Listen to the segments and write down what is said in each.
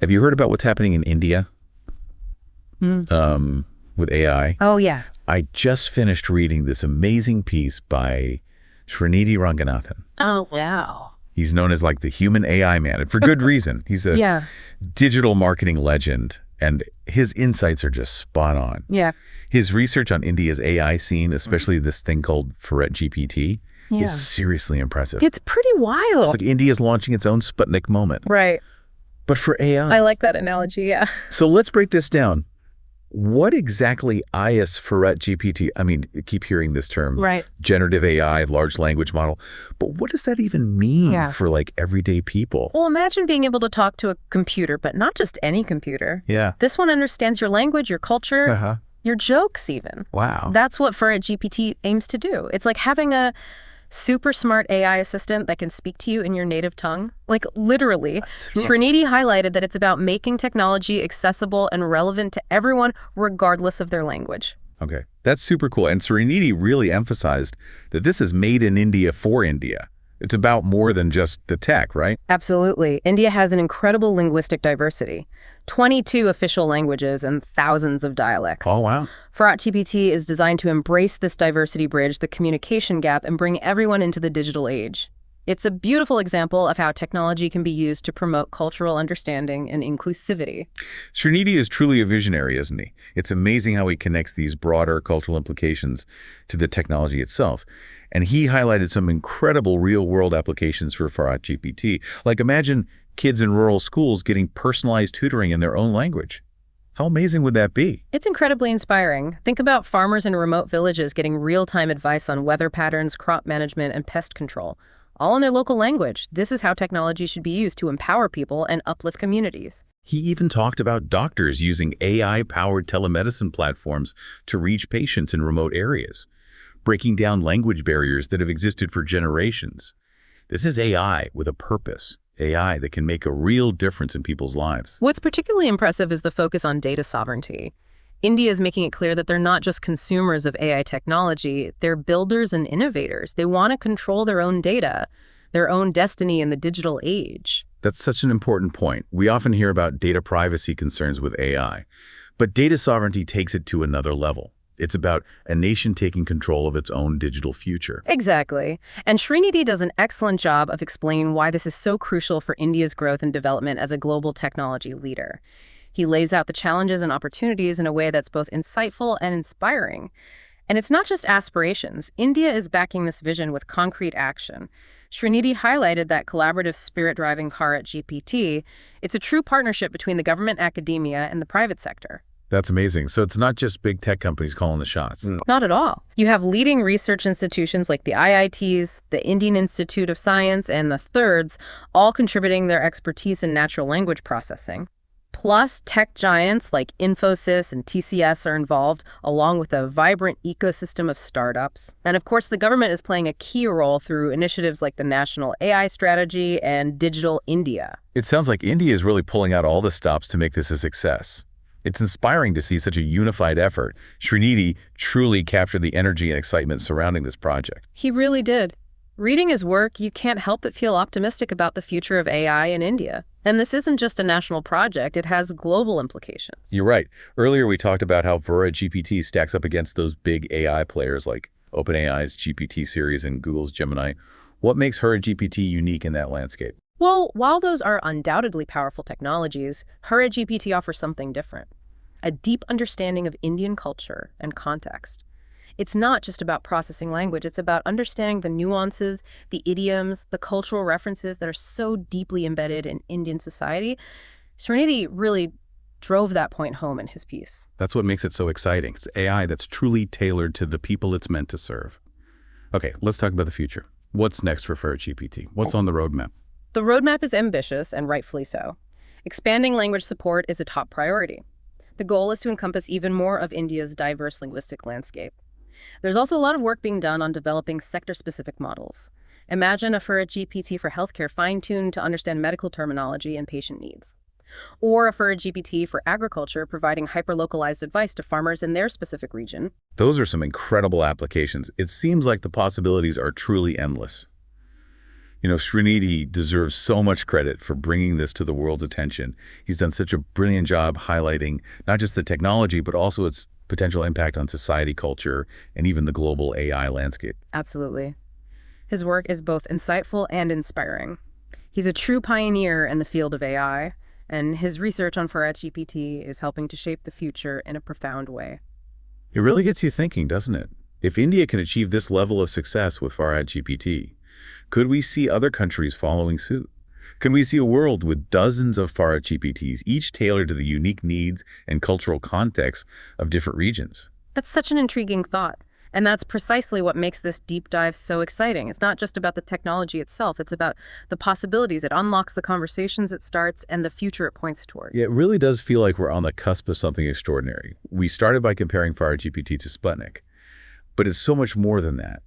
Have you heard about what's happening in India with AI? Oh, yeah. I just finished reading this amazing piece by Srinidhi Ranganathan. Oh, wow. He's known as like the human AI man, and for good reason. He's a Yeah. digital marketing legend, and his insights are just spot on. Yeah. His research on India's AI scene, especially this thing called BharatGPT, is seriously impressive. It's pretty wild. It's like India's launching its own Sputnik moment, Right. but for AI. I like that analogy, yeah. So let's break this down. What exactly is BharatGPT? I mean, I keep hearing this term, Right. generative AI, large language model, but what does that even mean Yeah. for like everyday people? Well, imagine being able to talk to a computer, but not just any computer. Yeah. This one understands your language, your culture, your jokes even. Wow. That's what BharatGPT aims to do. It's like having a super smart AI assistant that can speak to you in your native tongue. Like literally. Srinidhi highlighted that it's about making technology accessible and relevant to everyone regardless of their language. Okay, that's super cool. And Srinidhi really emphasized that this is made in India for India. It's about more than just the tech, right? Absolutely. India has an incredible linguistic diversity. 22 official languages and thousands of dialects. Oh, wow. BharatGPT is designed to embrace this diversity bridge, the communication gap, and bring everyone into the digital age. It's a beautiful example of how technology can be used to promote cultural understanding and inclusivity. Srinidhi is truly a visionary, isn't he? It's amazing how he connects these broader cultural implications to the technology itself. And he highlighted some incredible real-world applications for BharatGPT. Like imagine kids in rural schools getting personalized tutoring in their own language. How amazing would that be? It's incredibly inspiring. Think about farmers in remote villages getting real-time advice on weather patterns, crop management, and pest control, all in their local language. This is how technology should be used to empower people and uplift communities. He even talked about doctors using AI-powered telemedicine platforms to reach patients in remote areas, breaking down language barriers that have existed for generations. This is AI with a purpose, AI that can make a real difference in people's lives. What's particularly impressive is the focus on data sovereignty. India is making it clear that they're not just consumers of AI technology, they're builders and innovators. They want to control their own data, their own destiny in the digital age. That's such an important point. We often hear about data privacy concerns with AI, but data sovereignty takes it to another level. It's about a nation taking control of its own digital future. Exactly. And Srinidhi does an excellent job of explaining why this is so crucial for India's growth and development as a global technology leader. He lays out the challenges and opportunities in a way that's both insightful and inspiring. And it's not just aspirations. India is backing this vision with concrete action. Srinidhi highlighted that collaborative spirit driving BharatGPT. It's a true partnership between the government, academia, and the private sector. That's amazing. So it's not just big tech companies calling the shots. Not at all. You have leading research institutions like the IITs, the Indian Institute of Science, and the Thirds, all contributing their expertise in natural language processing. Plus, tech giants like Infosys and TCS are involved, along with a vibrant ecosystem of startups. And of course, the government is playing a key role through initiatives like the National AI Strategy and Digital India. It sounds like India is really pulling out all the stops to make this a success. It's inspiring to see such a unified effort. Srinidhi truly captured the energy and excitement surrounding this project. He really did. Reading his work, you can't help but feel optimistic about the future of AI in India. And this isn't just a national project, it has global implications. You're right. Earlier we talked about how BharatGPT stacks up against those big AI players like OpenAI's GPT series and Google's Gemini. What makes BharatGPT unique in that landscape? Well, while those are undoubtedly powerful technologies, BharatGPT offers something different. A deep understanding of Indian culture and context. It's not just about processing language, it's about understanding the nuances, the idioms, the cultural references that are so deeply embedded in Indian society. Srinidhi really drove that point home in his piece. That's what makes it so exciting. It's AI that's truly tailored to the people it's meant to serve. Okay, let's talk about the future. What's next for BharatGPT? What's on the roadmap? The roadmap is ambitious, and rightfully so. Expanding language support is a top priority. The goal is to encompass even more of India's diverse linguistic landscape. There's also a lot of work being done on developing sector-specific models. Imagine a BharatGPT for healthcare fine-tuned to understand medical terminology and patient needs. Or a BharatGPT for agriculture providing hyper-localized advice to farmers in their specific region. Those are some incredible applications. It seems like the possibilities are truly endless. Srinidhi deserves so much credit for bringing this to the world's attention. He's done such a brilliant job highlighting not just the technology, but also its potential impact on society, culture, and even the global AI landscape. Absolutely. His work is both insightful and inspiring. He's a true pioneer in the field of AI, and his research on BharatGPT is helping to shape the future in a profound way. It really gets you thinking, doesn't it? If India can achieve this level of success with BharatGPT, could we see other countries following suit? Can we see a world with dozens of BharatGPTs, each tailored to the unique needs and cultural contexts of different regions? That's such an intriguing thought. And that's precisely what makes this deep dive so exciting. It's not just about the technology itself, it's about the possibilities. It unlocks the conversations it starts and the future it points toward. Yeah, it really does feel like we're on the cusp of something extraordinary. We started by comparing BharatGPT to Sputnik, but it's so much more than that.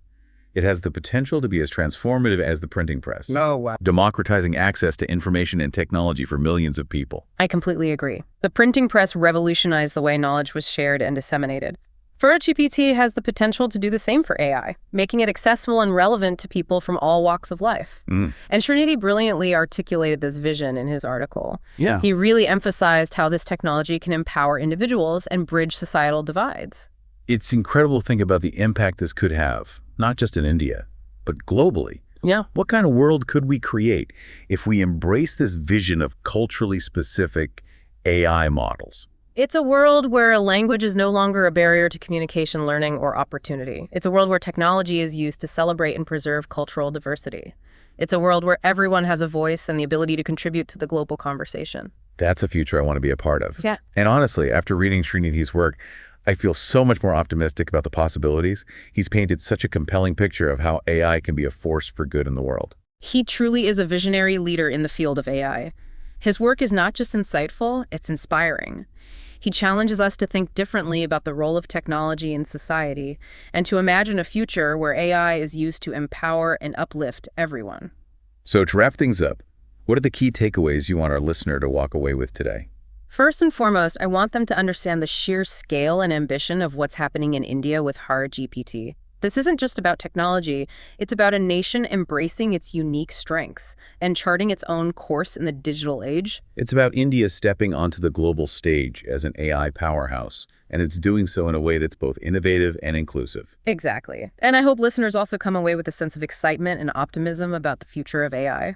It has the potential to be as transformative as the printing press. Oh, wow. Democratizing access to information and technology for millions of people. I completely agree. The printing press revolutionized the way knowledge was shared and disseminated. BharatGPT has the potential to do the same for AI, making it accessible and relevant to people from all walks of life. And Srinidhi brilliantly articulated this vision in his article. Yeah. He really emphasized how this technology can empower individuals and bridge societal divides. It's incredible to think about the impact this could have, not just in India, but globally. Yeah. What kind of world could we create if we embrace this vision of culturally specific AI models? It's a world where language is no longer a barrier to communication, learning, or opportunity. It's a world where technology is used to celebrate and preserve cultural diversity. It's a world where everyone has a voice and the ability to contribute to the global conversation. That's a future I want to be a part of. Yeah. And honestly, after reading Srinidhi's work, I feel so much more optimistic about the possibilities. He's painted such a compelling picture of how AI can be a force for good in the world. He truly is a visionary leader in the field of AI. His work is not just insightful, it's inspiring. He challenges us to think differently about the role of technology in society and to imagine a future where AI is used to empower and uplift everyone. So to wrap things up, what are the key takeaways you want our listener to walk away with today? First and foremost, I want them to understand the sheer scale and ambition of what's happening in India with BharatGPT. This isn't just about technology, it's about a nation embracing its unique strengths and charting its own course in the digital age. It's about India stepping onto the global stage as an AI powerhouse, and it's doing so in a way that's both innovative and inclusive. Exactly. And I hope listeners also come away with a sense of excitement and optimism about the future of AI.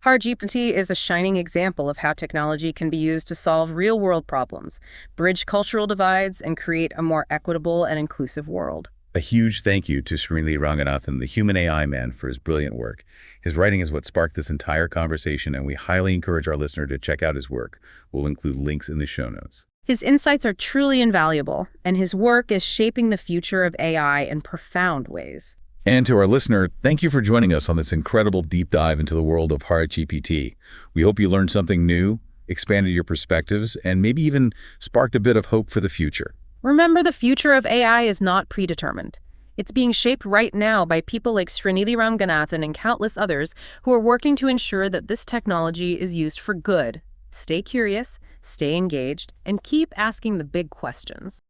BharatGPT is a shining example of how technology can be used to solve real-world problems, bridge cultural divides, and create a more equitable and inclusive world. A huge thank you to Srinidhi Ranganathan, the human AI man, for his brilliant work. His writing is what sparked this entire conversation, and we highly encourage our listener to check out his work. We'll include links in the show notes. His insights are truly invaluable, and his work is shaping the future of AI in profound ways. And to our listener, thank you for joining us on this incredible deep dive into the world of BharatGPT. We hope you learned something new, expanded your perspectives, and maybe even sparked a bit of hope for the future. Remember, the future of AI is not predetermined. It's being shaped right now by people like Srinidhi Ranganathan and countless others who are working to ensure that this technology is used for good. Stay curious, stay engaged, and keep asking the big questions.